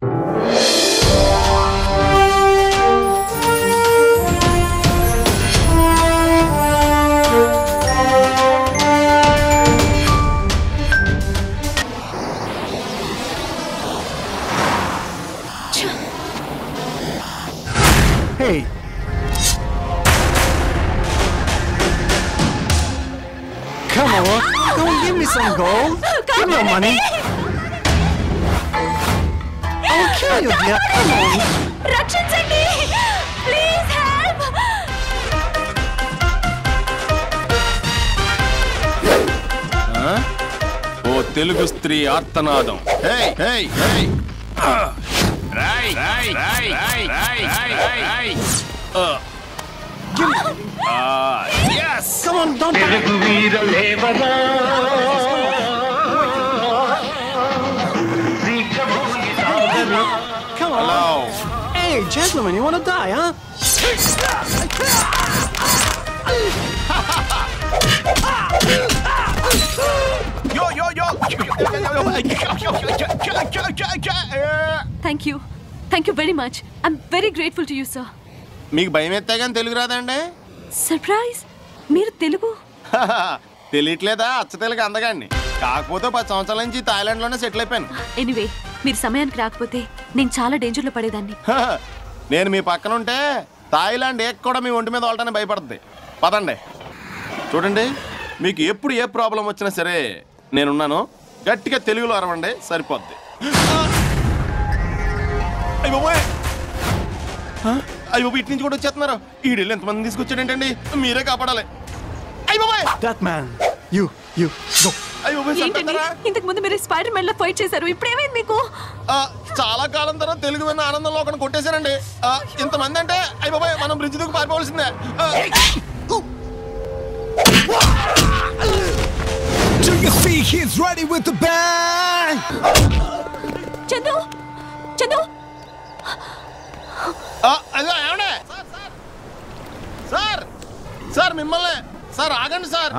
Hey. Come on. Don't give me some gold. Give me your money. I'll kill you, dear. Come on. రక్షించండి. Please help. ఓ తెలుగు స్త్రీ ఆర్తనాదం. Hey, hey, hey. Right. Yes. Come on, don't. Come on. Hello. Hey, gentlemen, you want to die, huh? Yo. Thank you very much. I'm very grateful to you, sir. మీకు భయం ఎత్తే కానీ తెలుగు రాదండి? Surprise, మీరు తెలుగు? తెలియట్లేదా? అచ్చ తెలుగు అందగాన్ని. కాకపోతే 10 సంవత్సరాల నుంచి థాయిలాండ్లోనే సెటిల్ అయిపోయాను. ఎనీవే, మీరు సమయానికి రాకపోతే నేను చాలా డేంజర్లో పడేదాన్ని. నేను మీ పక్కన ఉంటే థాయిలాండ్ ఏక్ కూడా మీ ఒంటి మీద వాళ్ళటానికి భయపడుతుంది. పదండి. చూడండి, మీకు ఎప్పుడు ఏ ప్రాబ్లం వచ్చినా సరే నేనున్నాను. గట్టిగా తెలుగులో అరవండి, సరిపోద్ది. అయ్యో, ఇటు నుంచి కూడా వచ్చేస్తున్నారు. ఈడెళ్ళి ఎంతమంది తీసుకొచ్చాడేంటండి? మీరే కాపాడాలి. That man. You go. ఇంతకు ముందు మీరు స్పైడర్ మ్యాన్ లో ఫైట్ చేశారు, ఇప్పుడు ఏమైంది మీకు? చాలా కాలం తర్వాత తెలుగు విన్న ఆనందంలో ఒకటి కొట్టేశానండి. ఇంతమంది అంటే అయ్య బాబాయ్, మనం బ్రిడ్జ్ దూకి పారిపోవాల్సిందే. Do you see he's ready with the bang? Chandu అయ్యో, ఏమండే సార్ మిమ్మల్ని. సార్ ఆగండి సార్.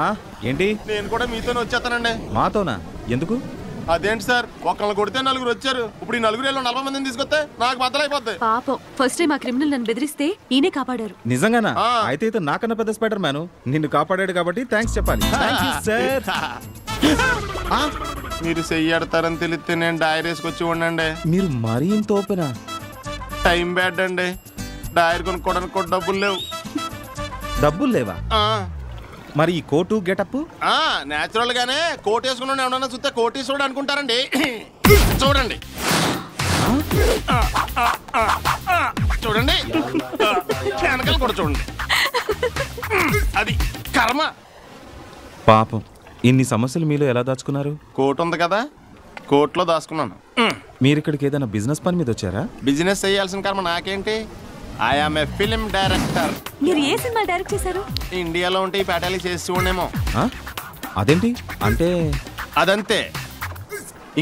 ఏంటి? నేను కూడా మీతోనే వచ్చేస్తానండి. మాతోనా? ఎందుకు? అదేంటి సార్, ఒకళ్ళని కొడితే 4 వచ్చారు. ఇప్పుడు ఈ 4 40 మందిని తీసుకొస్తే నాకు బద్దలైపోద్ది. పాపం, ఫస్ట్ టైం ఆ క్రిమినల్ నన్ను బెదిరిస్తే ఈయనే కాపాడారు. నిజంగానా? అయితే ఇతను నాకన్నా పెద్ద స్పైడర్ మ్యాన్, నిన్ను కాపాడాడు కాబట్టి థ్యాంక్స్ చెప్పాలి. సార్, మీరు చెయ్యాడతారని తెలిస్తే నేను డైరీస్కి వచ్చి ఉండండి. మీరు మరీ ఇంత ఓపెనా? టైం బ్యాడ్ అండి. డైరీ కొనుక్కోవడానికి కూడా డబ్బులు లేవు. డబ్బులు లేవా? మరి ఈ కోటు గెటప్? నేచురల్ గానే కోట్ వేసుకున్నా ఏమన్నా చూస్తే కోటీశ్వరుడు అనుకుంటారండి. చూడండి వెనకాల కూడా చూడండి. అది కర్మ. పాపం, ఇన్ని సమస్యలు మీలో ఎలా దాచుకున్నారు? కోట్ ఉంది కదా, కోట్లో దాచుకున్నాను. మీరు ఇక్కడికి ఏదైనా బిజినెస్ పని మీద వచ్చారా? బిజినెస్ చేయాల్సిన కర్మ నాకేంటి? I am a film director. మీరు ఏ సినిమా డైరెక్ట్ చేశారు? ఇండియాలో ఉంటే ఈ పేటాలి చేసి చూడేమో. అదేంటి అంటే? అదంతే.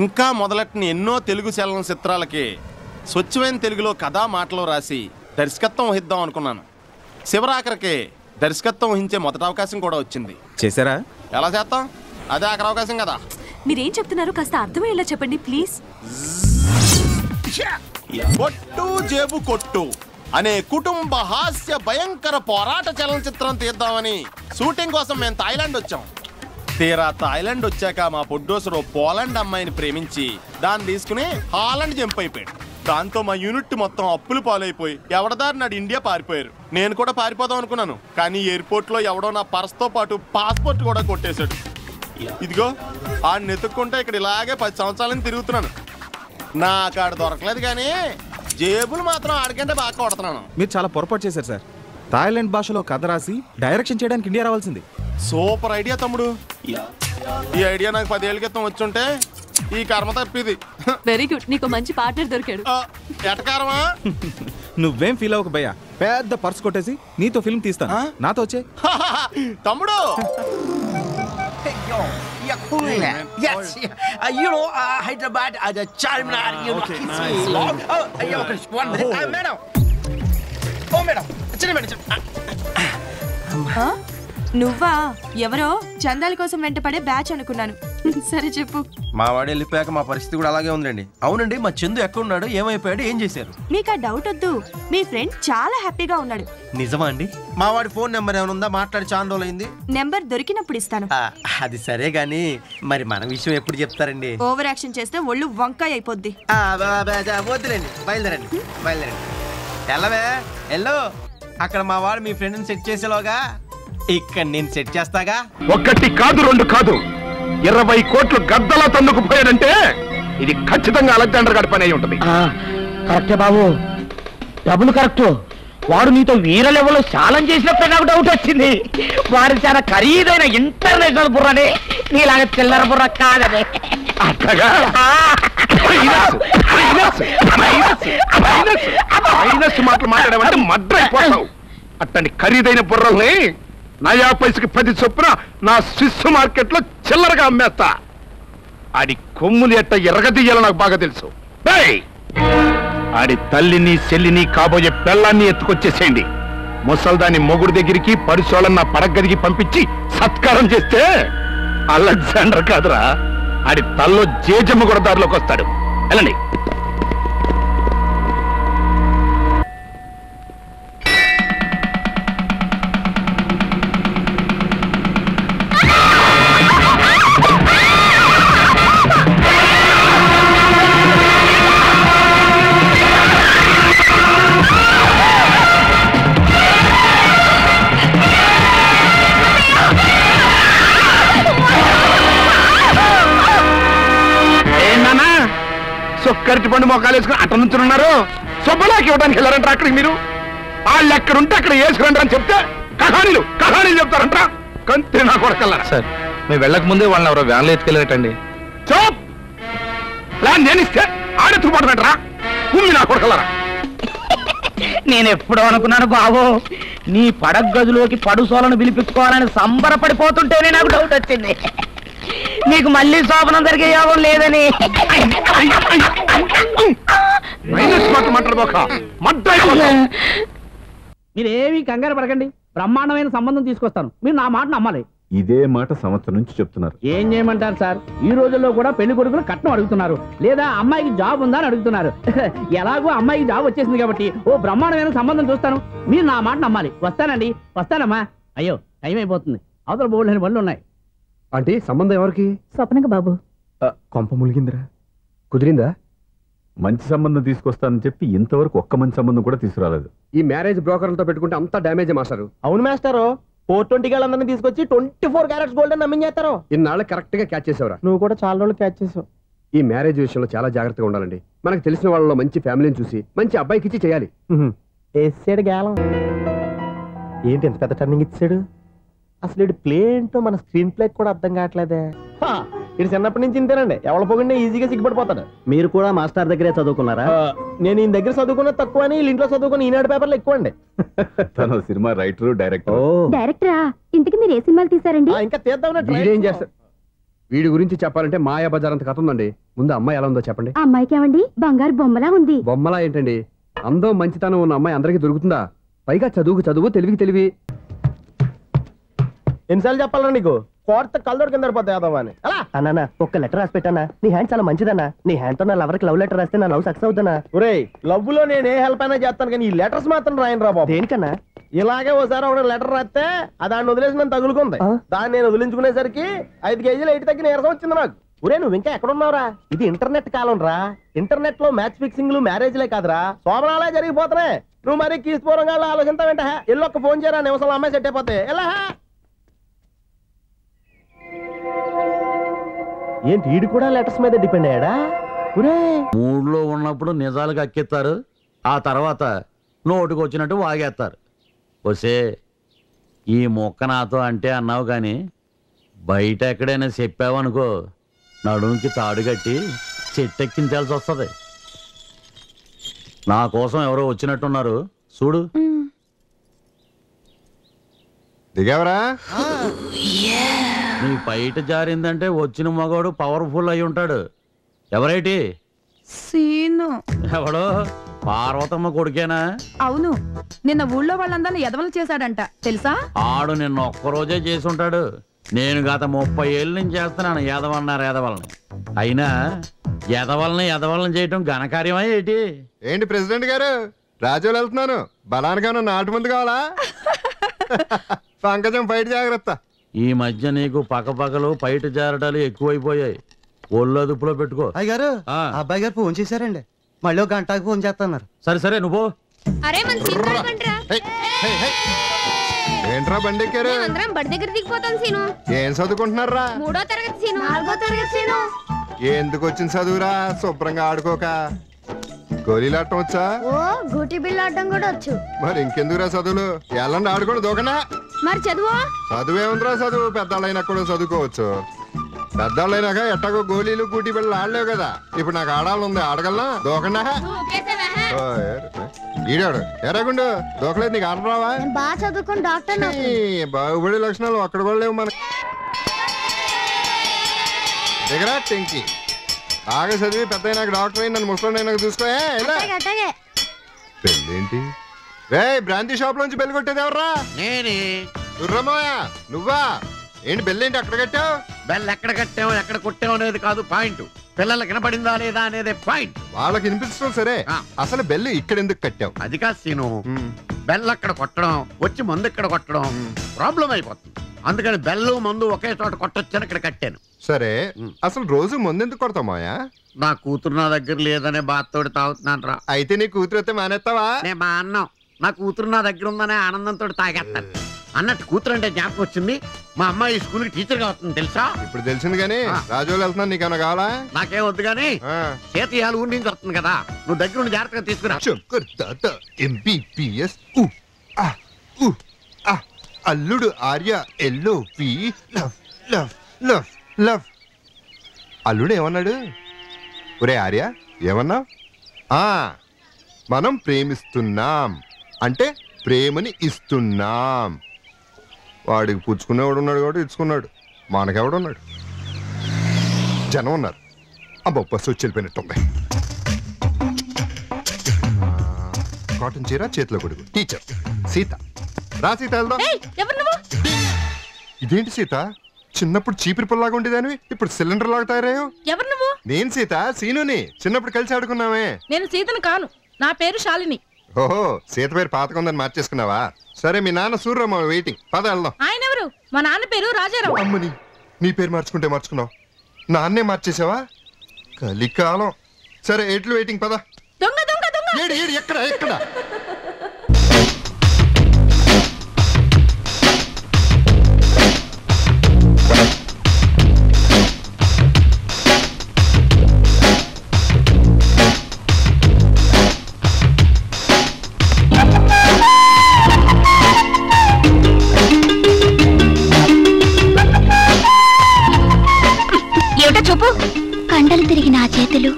ఇంకా మొదలెట్టిన ఎన్నో తెలుగు చలనచిత్రాలకి స్వచ్ఛమైన తెలుగులో కథా మాటలో రాసి దర్శకత్వం వహిద్దాం అనుకున్నాను. శివరాఖరికి దర్శకత్వం వహించే మొదటి అవకాశం కూడా వచ్చింది. చేశారా? ఎలా చేస్తాం? అదే ఆఖరి అవకాశం కదా. మీరేం చెప్తున్నారో కాస్త అర్థమయ్యేలా చెప్పండి ప్లీజ్. కొట్టు జేబు కొట్టు అనే కుటుంబ హాస్య భయంకర పోరాట చలనచిత్రం తీద్దామని షూటింగ్ కోసం మేము థాయిలాండ్ వచ్చాం. తీరా థాయిలాండ్ వచ్చాక మా ప్రొడ్యూసర్ పోలాండ్ అమ్మాయిని ప్రేమించి దాన్ని తీసుకుని హాలండ్ జంప్ అయిపోయాడు. దాంతో మా యూనిట్ మొత్తం అప్పులు పాలైపోయి ఎవడదారి నాడు ఇండియా పారిపోయారు. నేను కూడా పారిపోదాం అనుకున్నాను, కానీ ఎయిర్పోర్ట్ లో ఎవడో నా పర్స్తో పాటు పాస్పోర్ట్ కూడా కొట్టేశాడు. ఇదిగో ఆ నెతుక్కుంటే ఇక్కడ ఇలాగే 10 సంవత్సరాలని తిరుగుతున్నాను. నాకు ఆడ దొరకలేదు, కానీ జేబులు మాత్రం ఆడికంటే బాగా కొడుతున్నాను. మీరు చాలా పొరపాటు చేశారు సార్. థాయిలాండ్ భాషలో కథ రాసి డైరెక్షన్ చేయడానికి ఇండియా రావాల్సింది. సూపర్ ఐడియా తమ్ముడు. ఈ ఐడియా నాకు 10 ఏళ్ళ క్రితం వచ్చుంటే ఈ కర్మ తప్పిది. వెరీ గుడ్, నీకు మంచి పార్ట్నర్ దొరికాడు. ఎటకారమా? నువ్వేం ఫీల్ అవ్వక భయ్యా, పెద్ద పర్స్ కొట్టేసి నీతో ఫిల్మ్ తీస్తాను. నాతో వచ్చే తమ్ముడు. Yes, you know, Hyderabad, the Charminar, you know, it's long. One minute, madam. Oh, madam. నువ్వా? ఎవరో చందాల కోసం వెంటపడే బ్యాచ్ అనుకున్నాను. సరే చెప్పు. మా వాడు వెళ్ళిపోయాక మా పరిస్థితి కూడా అలాగే ఉందండి. అవునండి, మా చందు ఎక్కడున్నాడు, ఏమైపోయాడు, ఏం చేశారు? మీకు ఆ డౌట్ వద్దు, మీ ఫ్రెండ్ చాలా హ్యాపీగా ఉన్నాడు. నిజమా అండి? మా వాడి ఫోన్ నెంబర్ ఏమైనా ఉందా? మాట్లాడి చాలా రోజులైంది. నెంబర్ దొరికినప్పుడు ఇస్తాను. అది సరే గానీ మరి మన విషయం ఎప్పుడు చెప్తారండి? ఓవర్ యాక్షన్ చేస్తే ఒళ్ళు వంకాయ అయిపోద్ది. వద్దులేండి, బయలుదేరండి. తెల్లవే ఎల్లో. అక్కడ మా వాడు మీ ఫ్రెండ్ని సెట్ చేసేలోగా ఇక్కడ నేను సెట్ చేస్తాగా. 1 కాదు 2 కాదు 20 కోట్లు గద్దలా తందుకుపోయాడంటే ఇది ఖచ్చితంగా అలెగ్జాండర్ గారి పని అయి ఉంటుంది. కరెక్టే బాబు, డబ్బులు కరెక్ట్. వాడు నీతో వీర లెవెల్లో ఛాలెంజ్ చేసినప్పుడే నాకు డౌట్ వచ్చింది. వాడు చాలా ఖరీదైన ఇంటర్నేషనల్ బుర్రని, నీలాగా చిల్లర బుర్ర కాదని. అట్లాగా మాటలు మాట్లాడేవంటే మడ్రైపోతావు. అట్టండి ఖరీదైన బుర్రల్ని నయా పైసకి 10 చొప్పున నా స్విస్ మార్కెట్ లో చిల్లరగా అమ్మేస్తా. ఆడి కొమ్ములు ఎట్ట ఎరగదీయాలో నాకు బాగా తెలుసు. ఆడి తల్లిని చెల్లిని కాబోయే పెళ్ళాన్ని ఎత్తుకొచ్చేసేయండి. ముసల్దాని మొగుడు దగ్గరికి పరుశోళన నా పడగదికి పంపించి సత్కారం చేస్తే అలెగ్జాండర్ కాదురా, ఆడి తల్లో జేజమ్మ కూడా దారిలోకి వస్తాడు. వెళ్ళండి. సొక్కరిటి పండు మొక్కలు వేసుకుని అట్ట నుంచి ఉన్నారు. సొబ్బలాకి ఇవ్వడానికి వెళ్ళారంటారా అక్కడికి మీరు? వాళ్ళు ఎక్కడుంటే అక్కడ వేసుకురంటారా అని చెప్తే కహానీలు చెప్తారంటారా? కంతే నా కొడకల్లారా. సార్ మేము వెళ్ళక ముందే వాళ్ళని ఎవరో వ్యాన్లో ఎత్తుకెళ్ళటండి. చోప్ ప్లాన్ నేనిస్తే ఆడెత్తుకుపోవడం పెట్టరా భూమి నా కొడకల్లారా. నేను ఎప్పుడో అనుకున్నాను బాబు, నీ పడగ గదిలోకి పడుసోలను పిలిపించుకోవాలని సంబరపడిపోతుంటేనే నాకు డౌట్ వచ్చింది. నీకు మళ్ళీ శోభనం జరిగే యోగం లేదని. మీరేమీ కంగారు పడకండి, బ్రహ్మాండమైన సంబంధం తీసుకొస్తాను. మీరు నా మాట నమ్మాలి. ఇదే మాట సంవత్సరం నుంచి చెప్తున్నారు. ఏం చేయమంటారు సార్, ఈ రోజుల్లో కూడా పెళ్లి కొడుకులు కట్నం అడుగుతున్నారు, లేదా అమ్మాయికి జాబ్ ఉందా అని అడుగుతున్నారు. ఎలాగో అమ్మాయికి జాబ్ వచ్చేసింది కాబట్టి ఓ బ్రహ్మాండమైన సంబంధం చూస్తాను. మీరు నా మాట నమ్మాలి. వస్తానండి, వస్తానమ్మా. అయ్యో టైం అయిపోతుంది, అవతల బోల్డని పనులు ఉన్నాయి. ఆంటీ సంబంధం ఎవరికి? స్వప్నకు బాబు. కొంప ములిగిందిరా, కుదిరిందా? మంచి సంబంధం తీసుకొస్తానని చెప్పి ఇంతవరకు ఒక్క మంచి సంబంధం కూడా తీసుకురాలేదు. ఈ మ్యారేజ్ బ్రోకర్లతో పెట్టుకుంటే అంతా డ్యామేజ్ మాస్టారు. అవును మాస్టారు, 420 గాళ్ళందరినీ తీసుకొచ్చి 24 క్యారెట్స్ గోల్డ్ అని నమ్మించేస్తారు. ఇన్నాళ్ళు కరెక్ట్ గా క్యాచ్ చేసావురా. నువ్వు కూడా చాలా రోజులు క్యాచ్ చేసావు. ఈ మ్యారేజ్ విషయంలో చాలా జాగ్రత్తగా ఉండాలండి. మనకు తెలిసిన వాళ్ళలో మంచి ఫ్యామిలీని చూసి మంచి అబ్బాయికి ఇచ్చి చేయాలి. వేసాడు గాలం. ఏంటి ఎంత పెద్ద టర్నింగ్ ఇచ్చాడు? అసలు ఇటు ప్లే ఏంటో మన స్క్రీన్ ప్లే కూడా అర్థం కావట్లేదే. ఇటు చిన్నప్పటి నుంచి ఇంతేనండి, ఎవరి పోకుండా ఈజీగా సిగ్గుపడిపోతాడు. మీరు కూడా మాస్టర్ దగ్గరే చదువుకున్నారా? నేను ఈయన దగ్గర చదువుకున్న తక్కువ అని ఇంట్లో చదువుకున్న ఈనాడు పేపర్లు ఎక్కువ అండి. తను సినిమా రైటర్ డైరెక్టర్. డైరెక్టరా? ఇంతకి మీరు ఏ సినిమాలు తీసారండి? ఇంకా తీద్దామని వీడేం చేస్తాడు? వీడి గురించి చెప్పాలంటే మాయా బజార్ అంత కథ ఉందండి. ముందు అమ్మాయి ఎలా ఉందో చెప్పండి. అమ్మాయికి ఏమండి బంగారు బొమ్మలా ఉంది. బొమ్మలా ఏంటండి, అందం మంచితనం ఉన్న అమ్మాయి అందరికీ దొరుకుతుందా? పైగా చదువు తెలివికి తెలివి. ఎన్నిసార్లు చెప్పాలరా నీకు? కోర్త కళ్ళోడు కింద పడిపోతాయి అన్నా. ఒక్క లెటర్ రాసి పెట్టానా? నీ హ్యాండ్ చాలా మంచిదన్నా. నీ హ్యాండ్ తో నా లవర్కి లవ్ లెటర్ రాస్తే నా లవ్ సక్సెస్ అవుతానా? ఒరే, లవ్ లో నేను ఏ హెల్ప్ అయినా చేస్తాను, కానీ ఈ లెటర్స్ మాత్రం రాయను రా బాబు. దేనికన్నా? ఇలాగే ఓసారి ఒక లెటర్ రాస్తే దాన్ని వదిలేసి నన్ను తగులుకుంది. దాన్ని నేను వదిలించుకునేసరికి 5 కేజీలు 8 తగ్గి నీరసం వచ్చింది నాకు. ఒరే, నువ్వు ఇంకా ఎక్కడున్నావురా? ఇది ఇంటర్నెట్ కాలం రా. ఇంటర్నెట్ లో మ్యాచ్ ఫిక్సింగ్లు మ్యారేజ్లే కాదురా, శోభనాలే జరిగిపోతున్నాయి. నువ్వు మరి కీస్పూరంగా ఆలోచించావేంట? ఎల్లొక్క ఫోన్ చేయరా, నిమిషంలో అమ్మాయి సెట్ అయిపోతాయి. ఎలా ఏంటి ఈడు కూడా లెటర్స్ మీద డిపెండ్ అయ్యాడా? మూడ్లో ఉన్నప్పుడు నిజాలు కక్కిస్తారు, ఆ తర్వాత నోటుకు వచ్చినట్టు వాగేస్తారు. వసే, ఈ మొక్క నాతో అంటే అన్నావు కానీ బయట ఎక్కడైనా చెప్పావనుకో నడుముకి తాడు కట్టి చెట్టెక్కించాల్సి వస్తుంది. నా కోసం ఎవరో వచ్చినట్టున్నారు చూడు. దిగావరా? నీ బయట జారిందంటే వచ్చిన మగవాడు పవర్ఫుల్ అయి ఉంటాడు. ఎవరైటి? సీను. ఎవడో? పార్వతమ్మ కొడుకేనా? అవును, నిన్న ఊళ్ళో వాళ్ళందరినీ ఎదవలు చేశాడంట తెలుసా? ఆడు నిన్న ఒక్కరోజే చేసి ఉంటాడు. నేను గత 30 ఏళ్ళ నుంచి చేస్తున్నాను ఎదవన్నారు ఎదవలని. అయినా ఎదవలని చేయటం ఘనకార్యమా ఏంటి? ఏంటి ప్రెసిడెంట్ గారు, రాజులు వెళ్తున్నాను, బలానికైనా నాటు ముందు కావాలా? పంకజం బయట జాగ్రత్త. ఈ మధ్య నీకు పక్కపక్కలు బయట జారటాలు ఎక్కువైపోయాయి. ఒళ్ళు అదుపులో పెట్టుకో. అయ్యగారు, అబ్బాయి గారు ఫోన్ చేశారండి, మళ్ళీ ఒక గంటకు ఫోన్ చేస్తున్నారు. సరే నువ్వు. ఏంట్రా బండి ఎక్కారు? బడి దగ్గర దిగిపోతాం సీను. ఏం చదువుకుంటున్నారా? 3వ తరగతి సీను. 4వ తరగతి సీను. ఎందుకు వచ్చిన చదువురా, శుభ్రంగా ఆడుకోక. గోళీలాటం వచ్చా? ఓ గూటి బిళ్ళ ఆడటం కూడా వచ్చు. మరి ఇంకెందుకురా చదువులు, ఎల్లండి ఆడుకోండి దూకనా. మరి చదువేముందిరా, చదువు పెద్దవాళ్ళైనా కూడా చదువుకోవచ్చు. పెద్దవాళ్ళైనాక ఎట్టగో గోళీలు గూటి బిళ్ళలు ఆడలేవు కదా. ఇప్పుడు నాకు ఆడాలనుంది, ఆడగలనా? దూకనా? ఈడాడు ఎరగుండు దూకలేదు, నీకు ఆడ రావా? బాగా చదువుకుని డాక్టర్ బాగుపడే లక్షణాలు అక్కడ కూడా లేవు మన దగ్గర. టెంకి బాగా చదివి పెద్ద నాకు డాక్టర్ అయి నన్ను ముసలి నాకు చూసుకో. పెళ్ళేంటి రే, బ్రాంతి షాప్ లోంచి బెల్లి కొట్టేది ఎవర్రా? నేనే. దుర్రమ్మయ్య నువ్వా? ఏంటి బెల్లేంటి అక్కడ కట్టావు? బెల్ ఎక్కడ కట్టావు ఎక్కడ కొట్టావు అనేది కాదు పాయింట్, పిల్లలకి వినపడిందా లేదా అనేది పాయింట్. వాళ్ళకి వినిపించడం సరే, అసలు బెల్లు ఇక్కడ ఎందుకు కట్టావు? అది కాదు సీను, బెల్ అక్కడ కొట్టడం వచ్చి మందు ఇక్కడ కొట్టడం ప్రాబ్లం అయిపోతుంది. అందుకని బెల్లు మందు ఒకే చోట కొట్టొచ్చని ఇక్కడ కట్టాను. సరే అసలు రోజు మందు ఎందుకు కొడతావు మాయా? నా కూతురు నా దగ్గర లేదనే బాధతోటి తాగుతున్నాను రా. అయితే నీ కూతురు అయితే మానేస్తావా? నేను మా అన్నం, నా కూతురు నా దగ్గర ఉందనే ఆనందంతో తాగేస్తాను. అన్నట్టు కూతురు అంటే జ్ఞాపకం వచ్చింది, మా అమ్మాయి స్కూల్కి టీచర్ గా వస్తుంది తెలుసా? ఇప్పుడు తెలిసింది కానీ రాజోలు వెళ్తున్నాను, నీకేమన్నా కావాలా? నాకేం వద్దు కానీ చేతియాలు ఊరి నుంచి వస్తుంది కదా, నువ్వు దగ్గర ఉండి జాగ్రత్తగా తీసుకురా. MBBS అల్లుడు Arya LOV love love love love. అల్లుడు ఏమన్నాడు? ఒరే ఆర్య ఏమన్నా? మనం ప్రేమిస్తున్నాం అంటే ప్రేమని ఇస్తున్నాం. వాడికి పుచ్చుకునేవాడు ఉన్నాడు కాబట్టి ఇచ్చుకున్నాడు, మనకెవడున్నాడు? జనం ఉన్నారు. అబ్బో బస్సు వచ్చి వెళ్ళిపోయినట్టుంది. కాటన్ చీర చేతిలో కొడుకు టీచర్ సీత. రా సీత వెళ్దాం. ఇదేంటి సీత, చిన్నప్పుడు చీపిరి పుల్లాగా ఉండేదానివి ఇప్పుడు సిలిండర్ లాగా తయారయ్యో. ఎవరు నువ్వు? నేను సీత, సీనుని. చిన్నప్పుడు కలిసి ఆడుకున్నామే. నేను సీతను కాను, నా పేరు శాలిని. ఓహో, సీత పేరు పాతకుందని మార్చేసుకున్నావా? సరే మీ నాన్న సూర్యరామ వెయిటింగ్, పద వెళ్దాం. ఆయన ఎవరు? మా నాన్న పేరు రాజారావు. అమ్మని, నీ పేరు మార్చుకుంటే మార్చుకున్నావు, నాన్నే మార్చేసావా? కలికాలం. సరే ఎట్లు వెయిటింగ్, పద. దొంగ దొంగ దొంగ. ఏడు ఏడు ఎక్కడ ఎక్కడ? చూపు, కండలు తిరిగిన ఆ చేతులు,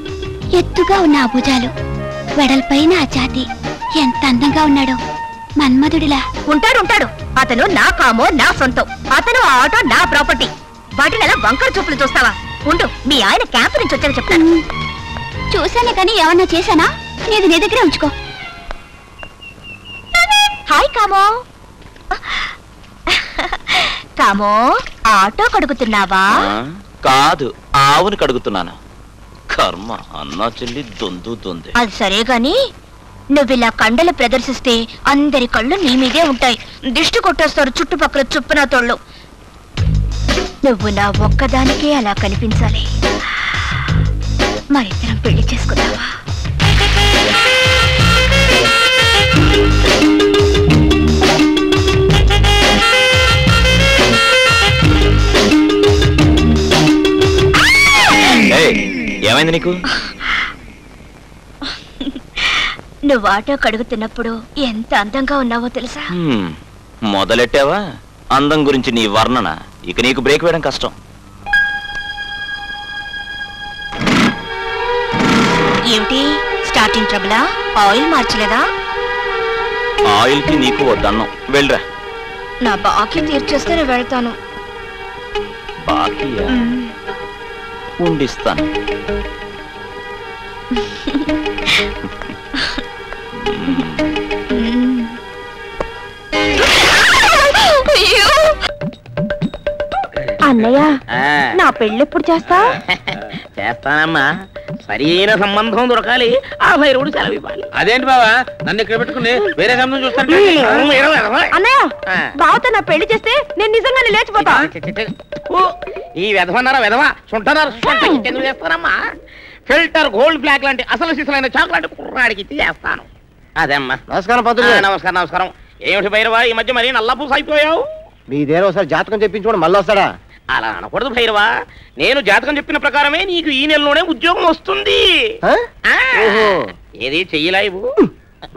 ఎత్తుగా ఉన్న ఆ భుజాలు, వెడల్పైన ఆ ఛాతీ, ఎంత అందంగా ఉన్నాడో. మన్మధుడిలా ఉంటాడు. అతను నా కామో, నా సొంతం. అతను ఆ ఆటో నా ప్రాపర్టీ. వాటిని అలా వంకర చూపులు చూస్తావా? ఉండు, మీ ఆయన క్యాంప్ నుంచి వచ్చాను చెప్తాను. చూశానే కానీ ఏమన్నా చేశానా? నీది నీ దగ్గరే ఉంచుకో. హాయ్ కామో. కామో, ఆటో కడుగుతున్నావా? కాదు, ఆవును కడుగుతున్నాను. కర్మ, అన్నా చెల్లి దొందు. అది సరే గాని నువ్విలా కండలు ప్రదర్శిస్తే అందరి కళ్ళు నీ మీదే ఉంటాయి. దిష్టి కొట్టేస్తారు చుట్టుపక్కల చుప్పున తోళ్ళు. నువ్వు నా ఒక్కదానికే అలా కనిపించాలి. మరిద్దరం పెళ్లి చేసుకున్నావా? ఏమైంది నీకు? నువ్వు ఆటో కడుగుతున్నప్పుడు ఎంత అందంగా ఉన్నావో తెలుసా? మొదలెట్టావా అందం గురించి నీ వర్ణన. ఇక నీకు బ్రేక్ వేయడం కష్టం. ఏమిటి స్టార్టింగ్ ట్రబులా? ఆయిల్ మార్చలేదా? ఆయిల్ కి నీకు వద్దన్నం, వెళ్ళరా. నా బాకీ తీర్చేస్తే నేను వెళ్తాను. బాకీ ఉండిస్తాను. అన్నయ్య నా పెళ్ళెప్పుడు చేస్తా? చేస్తానమ్మా, సరైన సంబంధం దొరకాలి, ఆ భైరవుడు సెలవు ఇవ్వాలి. అదేంటి బావా నన్ను ఇక్కడ పెట్టుకుని వేరే సంబంధం చూస్తాను? అన్నయ్య బావతో నా పెళ్లి చేస్తే నేను నిజంగానే లేచిపోతా. ఈ వెధవన్నారా వెధవ చుంటనారా ఎందుకు చేస్తానమ్మా? ఫిల్టర్ గోల్డ్ బ్లాక్ లాంటి అసలు సిసలైన చాక్లెట్ కుర్రాడికి ఇచ్చి చేస్తాను. అదేమ్మా. నమస్కారం పంతులు. నమస్కారం నమస్కారం. ఏమిటి భైరవా ఈ మధ్య మరీ నల్లపూస అయిపోయావు? మీ దగ్గర ఒకసారి జాతకం చెప్పించుకోండి, మళ్ళీ వస్తాడా? అలా అనకూడదు భైరవా, నేను జాతకం చెప్పిన ప్రకారమే నీకు ఈ నెలలోనే ఉద్యోగం వస్తుంది. ఏది చెయ్యలా ఇవ్వు?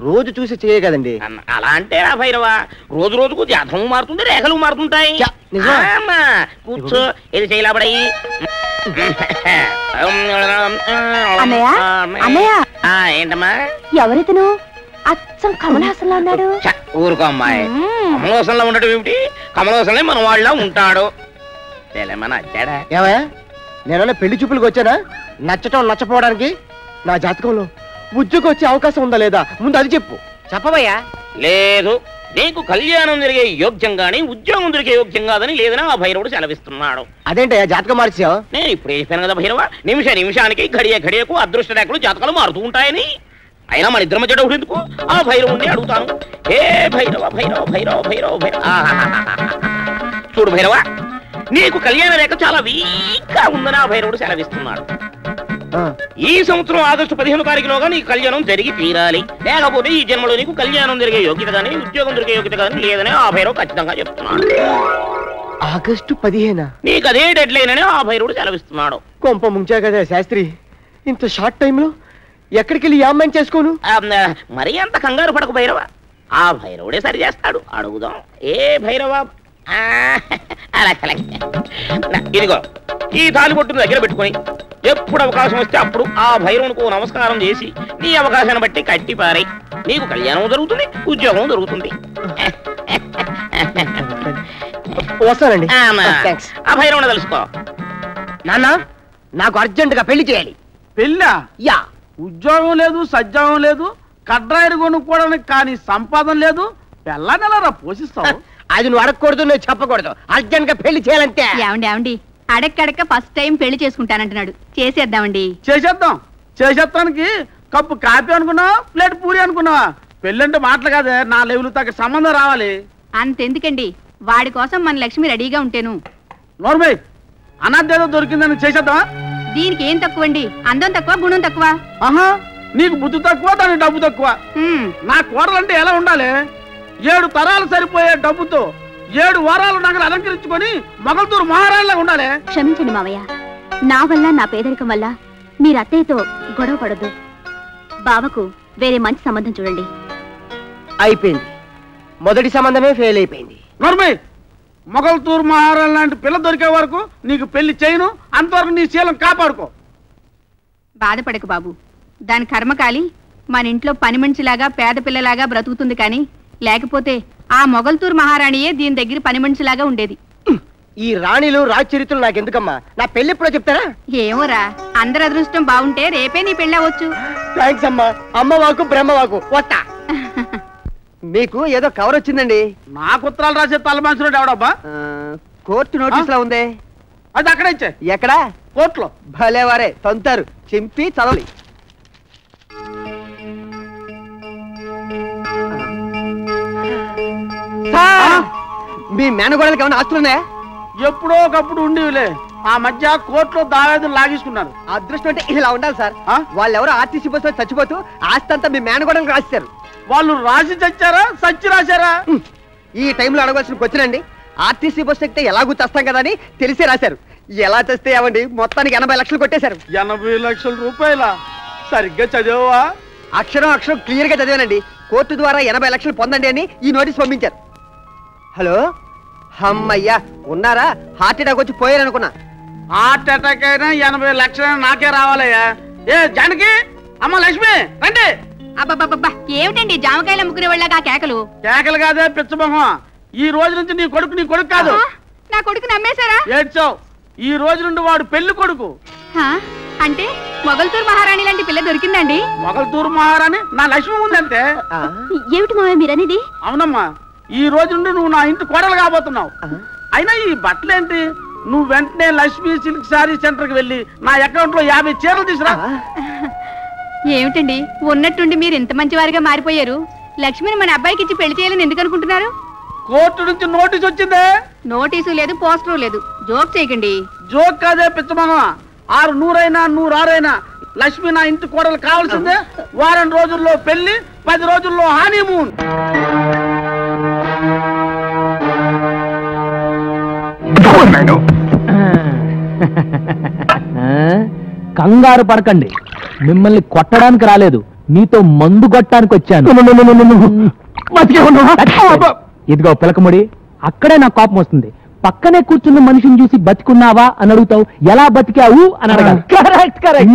రోజు చూసి చెయ్య కదండి. అలా అంటే రా భైరవా, రోజు రోజుకు జాతకం మారుతుంది, రేఖలు మారుతుంటాయి. కూర్చో, ఏది చేయలాబడయి. ఏంటమ్మా? ఎవరితను అచ్చం కమల్ హాసన్ లో ఉన్నాడు? ఊరుకో అమ్మాయి, కమల్ హాసన్ లో ఉండటం ఏమిటి? కమల్ హాసన్ మన వాళ్ళ ఉంటాడు. వచ్చాడా? ఏమయ్యా, నేనన్నా పెళ్లి చూపులకు వచ్చానా నచ్చటం నచ్చపోవడానికి? నా జాతకంలో ఉద్యోగం వచ్చే అవకాశం ఉందా లేదా ముందు అది చెప్పు. చెప్పవయ్యా. లేదు, నీకు కళ్యాణం జరిగే యోగ్యం గాని ఉద్యోగం దొరికే యోగ్యం కాదని లేదని ఆ భైరవుడు సెలవిస్తున్నాడు. అదేంటయ్యా జాతకం మార్చావు? నేను ఇప్పుడు చెప్పాను కదా భైరవ, నిమిషానికి గడియకు అదృష్ట రేఖలు జాతకాలు మారుతూ ఉంటాయని. అయినా మన ఇద్దరి మధ్య డౌట్ ఎందుకు? ఆ భైరవుడిని అడుగుతాను. ఏ భైరవ భైరవ భైరవ భైరవ భైరవ చూడు భైరవ, నీకు కళ్యాణ రేఖ చాలా వీక్ గా ఉందని ఆ భైరవుడు సెలవిస్తున్నాడు. ఈ సంవత్సరం ఆగస్టు 15 తారీఖులోగా నీకు కళ్యాణం జరిగి తీరాలి, లేకపోతే ఈ జన్మలో నీకు కళ్యాణం జరిగే యోగ్యత కానీ ఉద్యోగం దొరికే యోగ్యత కానీ లేదని ఆ భైరవుడు ఖచ్చితంగా చెప్తున్నాడు. ఆగస్టు 15 నీకు అదే డెడ్ లైన్ అని ఆ భైరవుడు సెలవిస్తున్నాడు. కొంప ముంచా కదా శాస్త్రి, ఇంత షార్ట్ టైంలో ఎక్కడికి వెళ్ళి అమ్మాయిని చేసుకోను? మరీ అంత కంగారు పడకు భైరవ, ఆ భైరవుడే సరి చేస్తాడు. అడుగుదాం. ఏ భైరవ, ఇదిగో ఈ తాలిబొట్టును దగ్గర పెట్టుకొని ఎప్పుడు అవకాశం వస్తే అప్పుడు ఆ భైరవునికి నమస్కారం చేసి నీ అవకాశాన్ని బట్టి కట్టి పారై, నీకు కళ్యాణం జరుగుతుంది, ఉద్యోగం దొరుకుతుంది. వస్తానండి. ఆ భైరవుని తెలుసుకో. నాన్న, నాకు అర్జెంట్ గా పెళ్లి చేయాలి. పెళ్ళా? యా. ఉద్యోగం లేదు, సజ్జాగం లేదు, కడ్రాయిలు కొనుక్కోవడానికి కానీ సంపాదన లేదు, పెళ్ళా నెలరా పోషిస్తావు? అది నువ్వు అడగకూడదు, నువ్వు చెప్పకూడదు. అర్జెంట్ గా పెళ్లి చేయాలంటే. ఏమండి అడక్కడక్క ఫస్ట్ టైం పెళ్లి చేసుకుంటానంటున్నాడు, చేసేద్దామండి. చేసేద్దాం. చేసేస్తానికి కప్పు కాఫీ అనుకున్నావా, ప్లేట్ పూరి అనుకున్నావా? పెళ్ళంటే మాటలు కాదే, నా లెవెల్ తగ్గ సంబంధం రావాలి. అంతెందుకండి, వాడి కోసం మన లక్ష్మి రెడీగా ఉంటేను. నోర్మై, అనాథేదో దొరికిందని చేసేద్దామా? దీనికి ఏం తక్కువండి? అందం తక్కువ, గుణం తక్కువ? ఆహా, నీకు బుద్ధి తక్కువ, దానికి డబ్బు తక్కువ. నా కోడలంటే ఎలా ఉండాలి? 7 తరాలు సరిపోయే డబ్బుతో 7 వారాలు నగలు అలంకరించుకొని మొగల్తూరు మహారాణిలాగా ఉండాలి. క్షమించండి మావయ్య, నా వల్ల నా పేదరికం వల్ల మీరు అత్తయ్యతో గొడవ పడద్దు. బావకు వేరే మంచి సంబంధం చూడండి. అయిపోయింది, మొదటి సంబంధమే ఫెయిల్ అయిపోయింది. నోర్మై, మొగల్తూరు మహారాణి లాంటి పిల్ల దొరికే వరకు నీకు పెళ్లి చేయను, అంతవరకు నీ శీలం కాపాడుకో. బాధపడకు బాబు, దాని కర్మకాలి మన ఇంట్లో పని మనిషిలాగా పేద పిల్లలాగా బ్రతుకుతుంది, కానీ లేకపోతే ఆ మొగల్తూరు మహారాణియే దీని దగ్గర పని మనిషిలాగా ఉండేది. ఈ రాణిలు రాజచరిత్రలు నాకెందుకమ్మా? నా పెళ్లి ఎప్పుడో చెప్తారా? ఏమోరా, అందరి అదృష్టం బాగుంటే రేపే నీ పెళ్ళవచ్చు. థ్యాంక్స్ అమ్మా. అమ్మ వాకు బ్రహ్మ వాకు. వస్తా. మీకు ఏదో కవర్ వచ్చిందండి. నాకు ఉత్తరాలు రాసే తలమాంచుడు ఎవడబ్బా? కోర్టు నోటీస్ లా ఉంది. అది అక్కడ ఇచ్చే. ఎక్కడా? కోర్టులో. భలేవారే, తంతారు. చింపి చదవాలి. మీ మేనగోడలకి ఏమైనా ఆస్తులున్నాయా? ఎప్పుడో ఒకప్పుడు ఉండేవిలే, ఆ మధ్య కోర్టులో దావేదులు లాగేసుకున్నారు. అదృష్టం అంటే ఇలా ఉండాలి సార్. వాళ్ళు ఎవరో ఆర్టీసీ బస్సులో చచ్చిపోతూ ఆస్తి అంతా మీ మేనగోడలకు రాశారు. వాళ్ళు రాసి చచ్చారా, సచ్చి రాశారా? ఈ టైంలో అడగవలసిన క్వశ్చన్. ఆర్టీసీ బస్సు ఎక్కితే ఎలా గుర్తొస్తాం కదా అని తెలిసే రాశారు. ఎలా తెస్తే ఏమండి, మొత్తానికి 80 లక్షలు కొట్టేశారు. 80 లక్షల రూపాయల? సరిగ్గా చదివా? అక్షరం క్లియర్ గా చదివానండి. కోర్టు ద్వారా 80 లక్షలు పొందండి అని ఈ నోటీస్ పంపించారు. హలో, అమ్మయ్యా ఉన్నారా? హార్ట్ అటాక్ వచ్చి పోయారనుకున్నా. హార్ట్ అటాక్ అయినా 80 లక్షలైనా నాకే రావాలయ్యా. ఏ జానకి, అమ్మ లక్ష్మి రండి. అబ్బబ్బబ్బా, ఏమిటండి జామకాయలు అమ్ముకునే వాళ్ళగా కేకలు? కేకలు కాదే పిచ్చమొహం, ఈ రోజు నుంచి నీ కొడుకు కాదు. నా కొడుకు నమ్మేశారా? ఏడ్చావు. ఈ రోజు నుండి వాడు పెళ్లి కొడుకు. అంటే మొగల్తూరు మహారాణి లాంటి పిల్ల దొరికిందండి? మొగల్తూరు మహారాణి నా లక్ష్మి ఉందంటే. ఏమిటి మావయ్య మీరనేది? అవునమ్మా, ఈ రోజు నుండి నువ్వు నా ఇంటి కోడలు కాబోతున్నావు. అయినా ఈ బట్టలేంటి నువ్వు వెంటనే లక్ష్మీ సిల్క్ సారీ సెంటర్ కి వెళ్ళి నా అకౌంట్ లో 50 చీరలు తీసురా. ఏమిటండి ఉన్నట్టుండి మీరు ఇంత మంచివారిగా మారిపోయారు? లక్ష్మిని మన అబ్బాయికి ఇచ్చి పెళ్లి చేయాలని ఎందుకు అనుకుంటున్నారు? కోర్టు నుంచి నోటీస్ వచ్చిందే. నోటీసు లేదు, పోస్టర్ లేదు. జోక్ చేయకండి. జోక్ కాదే పిచ్చమహ. 6 100 106 లక్ష్మి నా ఇంటి కోడలు కావాల్సిందే. వారం రోజుల్లో పెళ్లి, 10 రోజుల్లో హనీమూన్. కంగారు పడకండి, మిమ్మల్ని కొట్టడానికి రాలేదు, మీతో మందు కొట్టడానికి వచ్చాను. ఇదిగో పిలకముడి, అక్కడే నాకు కోపం వస్తుంది. పక్కనే కూర్చున్న మనిషిని చూసి బతికున్నావా అని అడుగుతావు, ఎలా బతికావు అని అడగాలి.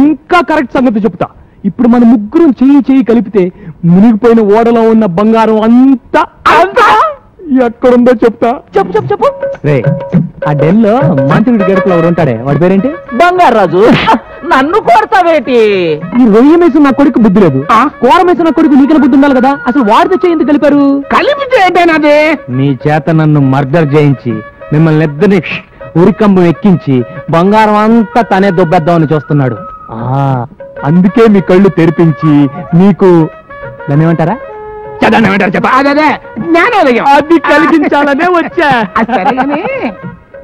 ఇంకా కరెక్ట్ సంగతి చెప్తా. ఇప్పుడు మన ముగ్గురం చెయ్యి కలిపితే మునిగిపోయిన ఓడలో ఉన్న బంగారం అంతా ఎక్కడుందో చెప్తా. చెప్పు రే, ఆ డెల్లో మంత్రుడి గడుపులో ఎవరు ఉంటాడే, వాడి పేరేంటి? బంగారాజు. నన్ను కొడతావేటి? ఈ రొయ్య మేసిన నా కొడుకు బుద్ధి లేదు, కూర మేసిన నా కొడుకు నీకన బుద్ధి ఉండాలి కదా. అసలు వాడితో చేయింది కలిపారు. కలిపితే ఏంటేనాది? మీ చేత నన్ను మర్డర్ చేయించి మిమ్మల్ని ఇద్దరిని ఉరికంబం ఎక్కించి బంగారం అంతా తనే దొబ్బేద్దామని చూస్తున్నాడు. అందుకే మీ కళ్ళు తెరిపించి మీకు దాన్ని ఏమంటారా, అది కలిగించాలనే వచ్చా.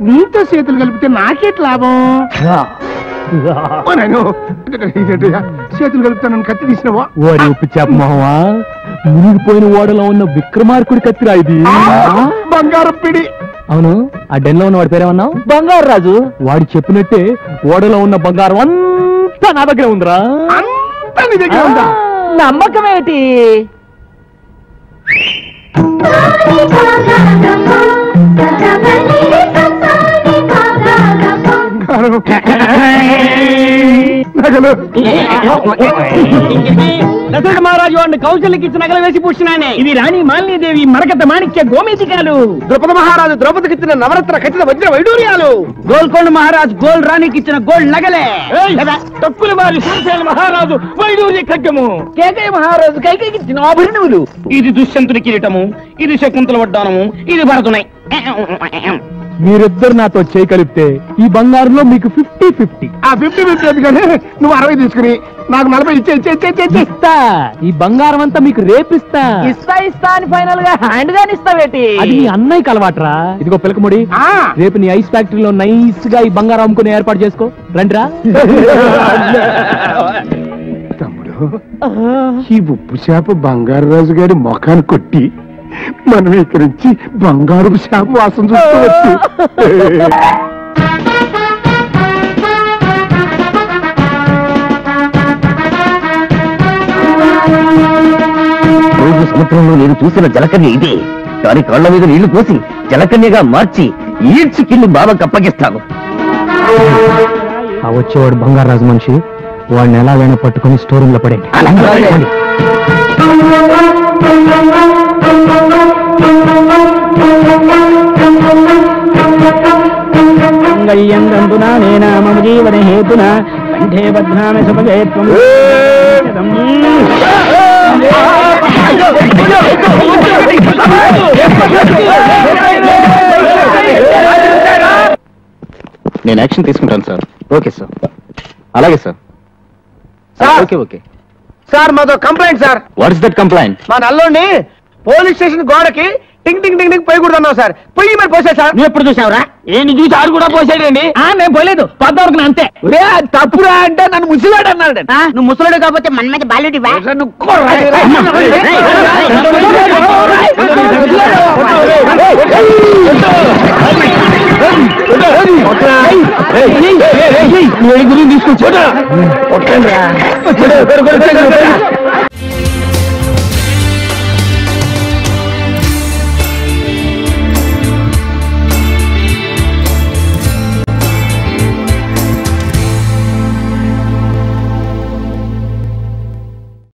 నీతో చేతులు కలిపితే నాకేట్ లాభం? చేతులు కలుపుతానని కత్తి తీసినవా? ఓరి ఉప్పు చెప్పమోహమా, మునిగిపోయిన ఓడలో ఉన్న విక్రమార్కుడి కత్తిరా ఇది. బంగారం పిడి. అవును, ఆ డెన్ లో ఉన్న వాడి పేరేమన్నావు? బంగారు రాజు. వాడు చెప్పినట్టే ఓడలో ఉన్న బంగారం అంతా నా దగ్గర ఉందిరా. అంతా నీ దగ్గర ఉందా? నమ్మకం ఏంటి? దశరథ మహారాజు వాడిని కౌశల్యకి ఇచ్చిన నగలు వేసి పూడ్చినానే. ఇది రాణి మాలినీదేవి మరకత మాణిక్య గోమేధికాలు. ద్రౌపద మహారాజు ద్రౌపదికి ఇచ్చిన నవరత్న ఖచ్చిత వజ్ర వైడూర్యాలు. గోల్కొండ మహారాజు గోల్డ్ రాణికి ఇచ్చిన గోల్డ్ నగలే. తక్కుల వారి శ్రీశైల మహారాజు వైడూర్య ఖడ్గము. కేకయ్య మహారాజు కైకేయికి ఇచ్చిన ఆభరణములు. ఇది దుష్యంతుడి కిరీటము, ఇది శకుంతల వడ్డానము, ఇది భరతునై. మీరిద్దరు నాతో చేయి కలిపితే ఈ బంగారంలో మీకు 50-50. ఆ 50-50 ఎందుకని నువ్వు 60 తీసుకుని నాకు 40 ఇస్తా. ఈ బంగారం అంతా మీకు రేపిస్తా. ఇస్తా అని ఫైనల్ గా హ్యాండ్ గాని ఇస్తావేటి? అది మీ అన్నయ్యకి అలవాట్రా. ఇదిగో పిలకముడి, రేపు నీ ఐస్ ఫ్యాక్టరీలో నైస్ గా ఈ బంగారం అమ్ముకుని ఏర్పాటు చేసుకో. రండిరా. తమ్ముడు, ఈ ఉప్పు చేప బంగారు రాజు గారి మొఖాన్ని కొట్టి మనం ఇక్కడి నుంచి బంగారు చేప వాసన చూసుకోవచ్చు. రోజు సముద్రంలో నేను చూసిన జలకన్య ఇదే. దాని కాళ్ల మీద నీళ్లు పోసి జలకన్యగా మార్చి ఈడ్చికిల్లి బాబాకి అప్పగిస్తాను. ఆ వచ్చేవాడు బంగారాజు మనిషి, వాడిని ఎలాగైనా పట్టుకుని స్టోర్ రూమ్ లో పడేయండి. గయ్యందునా నేనా మమ జీవన హేతున కంఠే బధ్నామి సుభగేత్వం. నేను యాక్షన్ తీసుకుంటాను సార్. Okay sir. అలాగే సార్. ఓకే. సార్ మాతో complaint sir. What is that complaint? మా నల్లోని పోలీస్ స్టేషన్ గోడకి టింగ్ టింగ్ టింగ్ టింగ్ పోయకూడదు అన్నావు సార్. పొయ్యి మరి పోసా సార్. నువ్వు ఎప్పుడు చూసావురా? ఏంటి చూసి ఆడు కూడా పోసాడండి. నేను పోలేదు, పద్దవరకు అంతే. తప్పురా అంటే నన్ను ముసలాడు అన్నాడు. నువ్వు ముసలాడు కాకపోతే మన మీద బాలుడి గురించి తీసుకొచ్చి